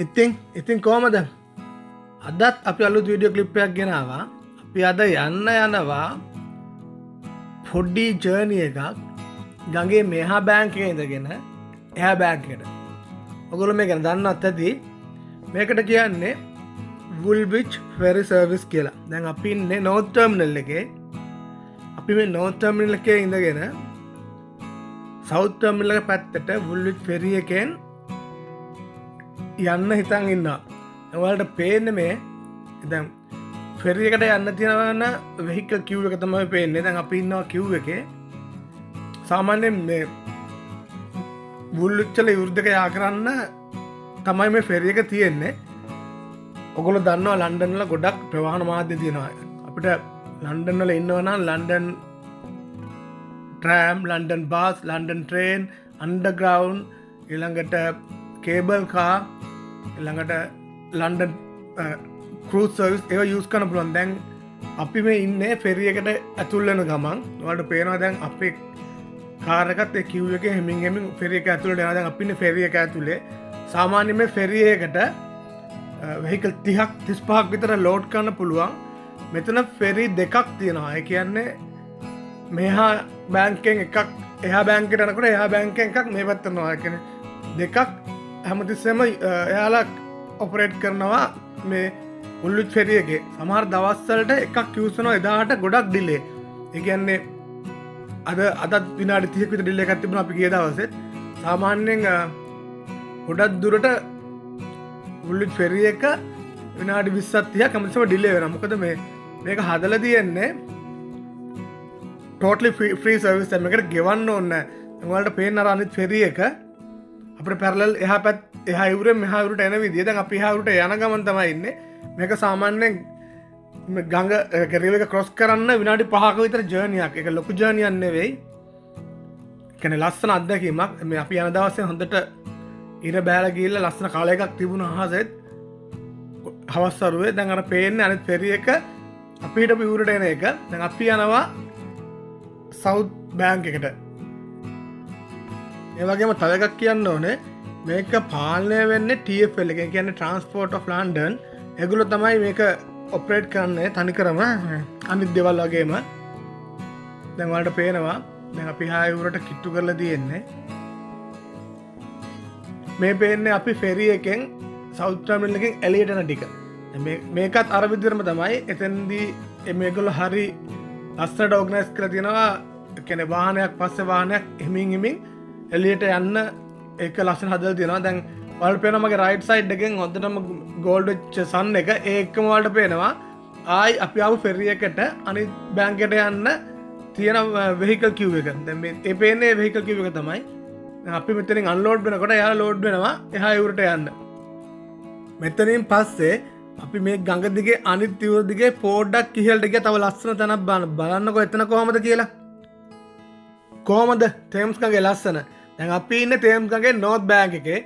ඉතින් කොහමද? අදත් අපි අලුත් වීඩියෝ ක්ලිප් එකක් ගෙනාවා. අපි අද යනවා පොඩි ජර්නි එකක් ගඟේ මෙහා බැංක් එකේ ඉඳගෙන එහා බැංක් එකට. ඔයගොල්ලෝ මේක දන්නවත් ඇති. මේකට කියන්නේ Woolwich Ferry Service කියලා. දැන් අපි ඉන්නේ North Terminal එකේ. අපි මේ North Terminal එකේ ඉඳගෙන South Terminal එක පැත්තට Woolwich Ferry එකෙන් යන්න හිතන් ඉන්නවා. ඔයාලට පේන්නේ මේ දැන් ෆෙරි එකට යන්න තියෙන වෙහිකල් queue එක තමයි පේන්නේ. දැන් අපි ඉන්නවා queue එකේ. සාමාන්‍යයෙන් මේ Woolwich වල යුද්ධක යා කරන්න තමයි මේ ෆෙරි එක තියෙන්නේ. ඔයගොල්ලෝ දන්නවා ලන්ඩන් වල ගොඩක් ප්‍රවාහන මාධ්‍ය තියෙනවා. අපිට ලන්ඩන් වල ඉන්නවා නම් London tram, London bus, London train, underground, ඊළඟට cable car, ඊළඟට London cruise service ඒවා use කරන්න පුළුවන්. දැන් අපි මේ ඉන්නේ ferry එකට ඇතුල් වෙන ගමන්. ඔයාලට පේනවා දැන් අපේ කාර් එකත් ඒ queue එකේ හැමින් ferry එක ඇතුළට යනවා. දැන් අපි ඉන්නේ ferry එක ඇතුලේ. සාමාන්‍යයෙන් මේ ferry එකකට vehicle 30ක් 35ක් විතර load කරන්න පුළුවන්. මෙතන ferry දෙකක් තියෙනවා. ඒ කියන්නේ මෙහා බැංකෙන් එකක් එහා බැංකයට යනකොට එහා බැංකෙන් එකක් මේ පැත්තට යනවා. ඒ කියන්නේ දෙකක් හැමතිස්සෙම එයාලා ඔපරේට් කරනවා මේ Woolwich ferry එකේ. සමහර දවස් වලට එකක් යූස් වෙනවා එදාට ගොඩක් ඩිලේ. ඒ කියන්නේ අදත් විනාඩි 30ක විතර ඩිලේ එකක් තිබුණා අපි ගිය දවසෙත්. සාමාන්‍යයෙන් ගොඩක් දුරට Woolwich ferry එක විනාඩි 20ක් 30ක් හැමතිස්සෙම ඩිලේ වෙනවා. මොකද මේක හදලා තියෙන්නේ totally free service එක. මේකට ගෙවන්න ඕනේ නැහැ. ඔයාලට පේන්න අර අනිත් ferry එක අපිට parallel එහා ඉවුරෙන් මෙහා ඉවුරට එන විදිය. දැන් අපි එහා ඉවුරට යන ගමන් තමයි ඉන්නේ. මේක සාමාන්‍යයෙන් ගඟ රේල් එක ක්‍රොස් කරන්න විනාඩි 5ක විතර ජර්නි එකක්. ඒක ලොකු ජර්නි එකක් නෙවෙයි. කියන්නේ ලස්සන අත්දැකීමක්. මේ අපි යන දවසේ හොඳට ඉර බෑලා ගිහිල්ලා ලස්සන කාලයකක් තිබුණා අහසෙත්. හවස් වරුවේ දැන් අර පේන්නේ අනිත් ferry එක අපි හිටපු ඉවුරට එන එක. දැන් අපි යනවා South Bank එකට. ඒ වගේම තව එකක් කියන්න ඕනේ. මේක පාලනය වෙන්නේ TfL එක. කියන්නේ Transport of London. ඒගොල්ලෝ තමයි මේක ඔපරේට් කරන්නේ තනිකරම අනිත් දේවල් වගේම. දැන් ඔයාලට පේනවා දැන් අපි හාය උරට කිට්ටු කරලා තියෙන්නේ. මේ පේන්නේ අපි ferry එකෙන් South Terminal එකෙන් එළියට යන ටික. මේකත් අර විදිහටම තමයි. එතෙන්දී මේගොල්ලෝ හරි ලස්සනට ඕගනයිස් කරලා තියෙනවා. කියන්නේ වාහනයක් පස්සේ වාහනයක් හිමින් එළියට යන්න ඒක ලස්සන හදලා තියෙනවා. දැන් ඔයාලට පේනවා මගේ රයිට් සයිඩ් එකෙන් හොඳටම ගෝල්ඩ් වෙච්ච සන් එක. ඒකම ඔයාලට පේනවා ආයි අපි ආපු ferry එකට අනිත් බැංකයට යන්න තියෙන vehicle queue එක. දැන් මේ පේන්නේ vehicle queue එක තමයි. දැන් අපි මෙතනින් unload වෙනකොට එයාලා load වෙනවා එහා ඉවුරට යන්න. මෙතනින් පස්සේ අපි මේ ගඟ දිගේ අනිත් ඉවුර දිගේ පොඩ්ඩක් ඉහළට ගියා. තව ලස්සන තැනක් බලන්නකෝ එතන කොහමද කියලා. කොහමද තේම්ස් ගඟේ ලස්සන. දැන් අපි ඉන්නේ තේම්ස් ගඟේ North Bank එකේ.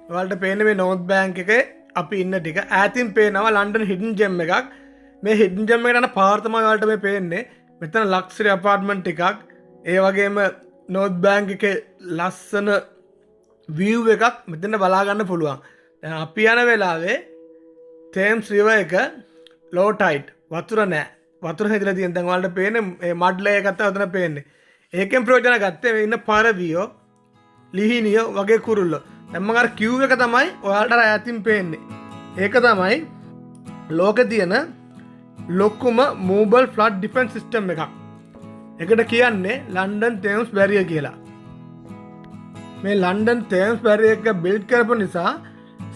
ඔයාලට පේන්නේ මේ North Bank එකේ අපි ඉන්න ටික. ඈතින් පේනවා London Hidden Gem එකක්. මේ Hidden Gem එකට යන පාර තමයි ඔයාලට මේ පේන්නේ. මෙතන luxury apartment ටිකක්. ඒ වගේම North Bank එකේ ලස්සන view එකක් මෙතන බලා ගන්න පුළුවන්. දැන් අපි යන වෙලාවේ Thames River එක low tide. වතුර නැහැ. වතුර හැදිලා තියෙන. දැන් ඔයාලට පේන්නේ මේ මඩ් ලේ එකත් ඔතන පේන්නේ. ඒකෙන් ප්‍රයෝජන ගත්තේ මේ ඉන්න පරවියෝ ලිහිනියෝ වගේ කුරුල්ලෝ. දැන් මම අර queue එක තමයි ඔයාලට ඈතින් පේන්නේ. ඒක තමයි ලෝකේ තියෙන ලොකුම mobile flood defense system එකක්. ඒකට කියන්නේ London Thames Barrier කියලා. මේ London Thames Barrier එක build කරපු නිසා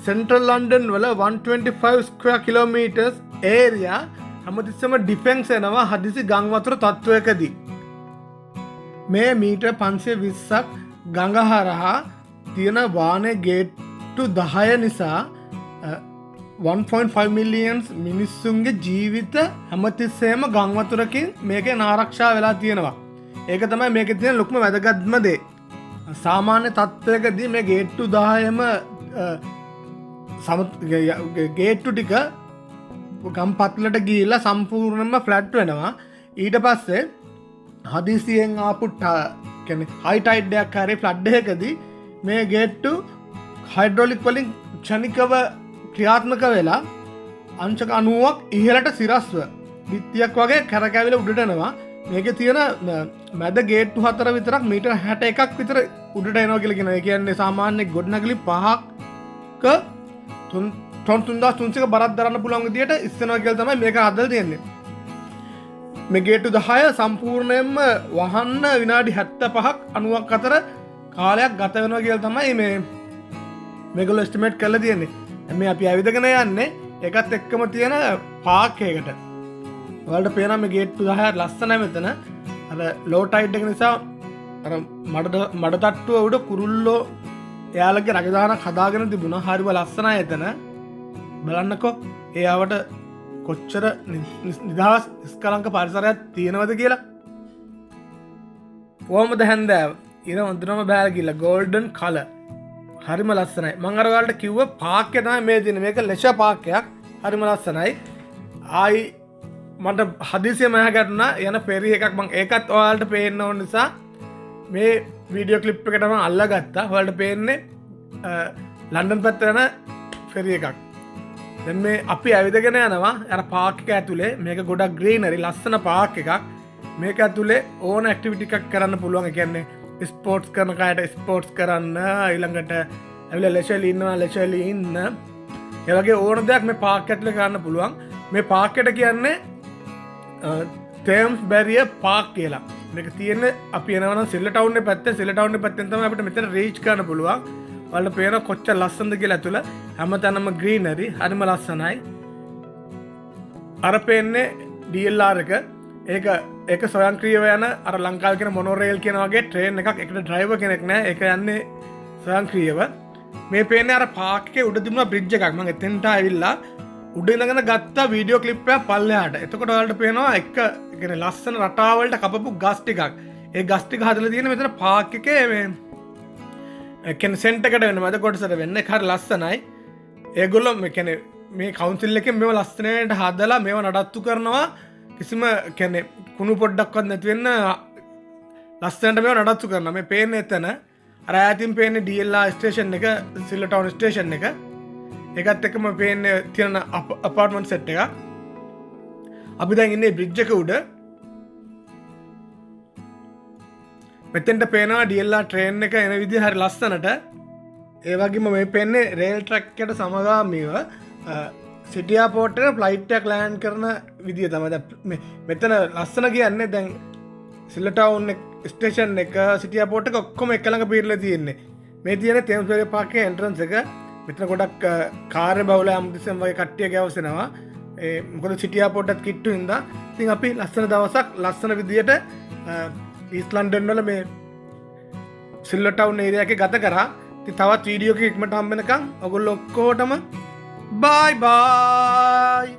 Central London වල 125 square kilometers area හැමතිස්සෙම defense වෙනවා හදිසි ගම් වතුර තත්ත්වයකදී. මේ මීටර් 520ක් ගඟ හරහා තියෙන වානේ ගේට්ටු 10 නිසා 1.5 මිලියන් මිනිස්සුන්ගේ ජීවිත හැමතිස්සෙම ගම් වතුරකින් මේකෙන් ආරක්ෂා වෙලා තියෙනවා. ඒක තමයි මේකේ තියෙන ලොකුම වැදගත්ම දේ. සාමාන්‍ය තත්ත්වයකදී මේ ගේට්ටු 10ම ගේට්ටු ටික ගම් පත්ලට ගිහිල්ලා සම්පූර්ණයෙන්ම ෆ්ලැට් වෙනවා. ඊට පස්සේ හදිසියෙන් ආපු කියන්නේ හයි ටයිඩ් එකක් හරි ෆ්ලඩ් එකකදී මේ ගේට්ටු හයිඩ්‍රොලික් වලින් ක්ෂණිකව ක්‍රියාත්මක වෙලා අංශක 90ක් ඉහළට සිරස්ව බිත්තියක් වගේ කැරකැවිලා උඩට එනවා. මේකේ තියෙන මැද ගේට්ටු 4 විතරක් මීටර් 61ක් විතර උඩට එනවා කියලා කියනවා. ඒ කියන්නේ සාමාන්‍ය ගොඩනැගිලි 5ක ටොන් 3300ක බරක් දරන්න පුළුවන් විදියට ඉස්සෙනවා කියලා තමයි මේක හදලා තියෙන්නේ. මේ ගේට්ටු 10 සම්පූර්ණයෙන්ම වහන්න විනාඩි 75ක් 90ක් අතර කාලයක් ගත වෙනවා කියලා තමයි මේගොල්ලෝ එස්ටිමේට් කරලා තියෙන්නේ. මේ අපි ඇවිදගෙන යන්නේ ඒකත් එක්කම තියෙන පාක් එකකට. ඔයාලට පේනවා මේ ගේට්ටු 10 ලස්සනයි මෙතන. අර ලෝ ටයිඩ් එක නිසා අර මඩ තට්ටුව උඩ කුරුල්ලෝ එයාලගේ රජදානක් හදාගෙන තිබුණා. හරිම ලස්සනයි එතන. බලන්නකෝ එයාවට කොච්චර නිදහස් නිස්කලංක පරිසරයක් තියෙනවද කියලා. කොහොමද හැන්දෑව? ඉර හොඳටම බෑලා ගිහලා ගෝල්ඩන් කලර්. හරිම ලස්සනයි. මම අර ඔයාලට කිව්ව පාක් එක තමයි මේ තියෙන්නේ. මේක ලෙෂර් පාක් එකක්. හරිම ලස්සනයි. ආයි මට හදිසියෙම හැගටුණා යන ෆෙරි එකක්. මම ඒකත් ඔයාලට පේන්න ඕන නිසා මේ වීඩියෝ ක්ලිප් එකට මම අල්ලගත්තා. ඔයාලට පේන්නේ ලන්ඩන් පැත්තට යන ෆෙරි එකක්. දැන් මේ අපි ඇවිදගෙන යනවා අර පාක් එක ඇතුලේ. මේක ගොඩක් ග්‍රීනරි ලස්සන පාක් එකක්. මේක ඇතුලේ ඕන ඇක්ටිවිටි එකක් කරන්න පුළුවන්. ඒ කියන්නේ ස්පෝර්ට්ස් කරන කයට ස්පෝර්ට්ස් කරන්න, ඊළඟට ඇවිල්ලා ලෙෂර්ලි ඉන්නවා ලෙෂර්ලි ඉන්න. ඒ වගේ ඕන දෙයක් මේ පාක් ඇතුලේ කරන්න පුළුවන්. මේ පාක් එකට කියන්නේ තේම්ස් බැරියර් පාක් කියලා. මේක තියෙන්නේ අපි එනවා නම් සිල්ල ටවුන් එකේ පැත්තේ. සිල්ල ටවුන් එකේ පැත්තෙන් තමයි අපිට මෙතන රීච් කරන්න පුළුවන්. ඔයාලට පේනවා කොච්චර ලස්සනද කියලා ඇතුළ. හැමතැනම ග්‍රීනරි. හරිම ලස්සනයි. අර පේන්නේ DLR එක. ඒක ස්වයංක්‍රීයව යන අර ලංකාවේ කියන මොනෝරේල් කියන වගේ ට්‍රේන් එකක්. ඒකට ඩ්‍රයිවර් කෙනෙක් නැහැ. ඒක යන්නේ ස්වයංක්‍රීයව. මේ පේන්නේ අර පාක් එකේ උඩ තිබුණ බ්‍රිජ් එකක්. මම එතෙන්ට ආවිල්ලා උඩ ඉඳගෙන ගත්ත වීඩියෝ ක්ලිප් එකක් පල්ලෙහාට. එතකොට ඔයාලට පේනවා එක කියන්නේ ලස්සන රටාවලට කපපු ගස් ටිකක්. ඒ ගස් ටික හදලා තියෙන මෙතන පාක් එකේ මේ කියන්නේ සෙන්ටර් එකට වෙන මැද කොටසට වෙන්න. ඒක හරි ලස්සනයි. ඒගොල්ලෝ මේ කියන්නේ මේ කවුන්සිල් එකෙන් මේව ලස්සනට හදලා මේව නඩත්තු කරනවා. කිසිම කියන්නේ කුණු පොඩ්ඩක්වත් නැති වෙන්න ලස්සනට මේව නඩත්තු කරනවා. මේ පේන්නේ එතන අර ඈතින් පේන්නේ DLR ස්ටේෂන් එක, සිල්ල ටවුන් ස්ටේෂන් එක. ඒකත් එක්කම පේන්නේ තියෙන අපාර්ට්මන්ට් සෙට් එකක්. අපි දැන් ඉන්නේ බ්‍රිජ් එක උඩ. මෙතෙන්ට පේනවා DLR ට්‍රේන් එක එන විදිහ හරි ලස්සනට. ඒ වගේම මේ පේන්නේ රේල් ට්‍රැක් එකට සමගාමීව සිටි එයාපෝට් එකේ ෆ්ලයිට් එකක් ලෑන්ඩ් කරන විදිය තමයි. දැන් මෙතන ලස්සන කියන්නේ දැන් සිල්ල ටවුන් ස්ටේෂන් එක, සිටි එයාපෝට් එක ඔක්කොම එක ළඟ පිරලා තියෙන්නේ. මේ තියෙන තේම්ස් බැරියර් පාක් එකේ එන්ට්‍රන්ස් එක. මෙතන ගොඩක් කාර්ය බහුල හැමතිස්සෙම වගේ කට්ටිය ගැවසෙනවා. මොකද සිටි එයාපෝට් එකත් කිට්ටු හින්දා. ඉතින් අපි ලස්සන දවසක් ලස්සන විදියට ඊස්ට් ලන්ඩන් වල මේ සිල්වර් ටවුන් ඒරියා එකේ ගත කරා. ඉතින් තවත් වීඩියෝ එකක ඉක්මනට හම්බ වෙනකම් ඔයගොල්ලෝ ඔක්කොටම බයි බයි.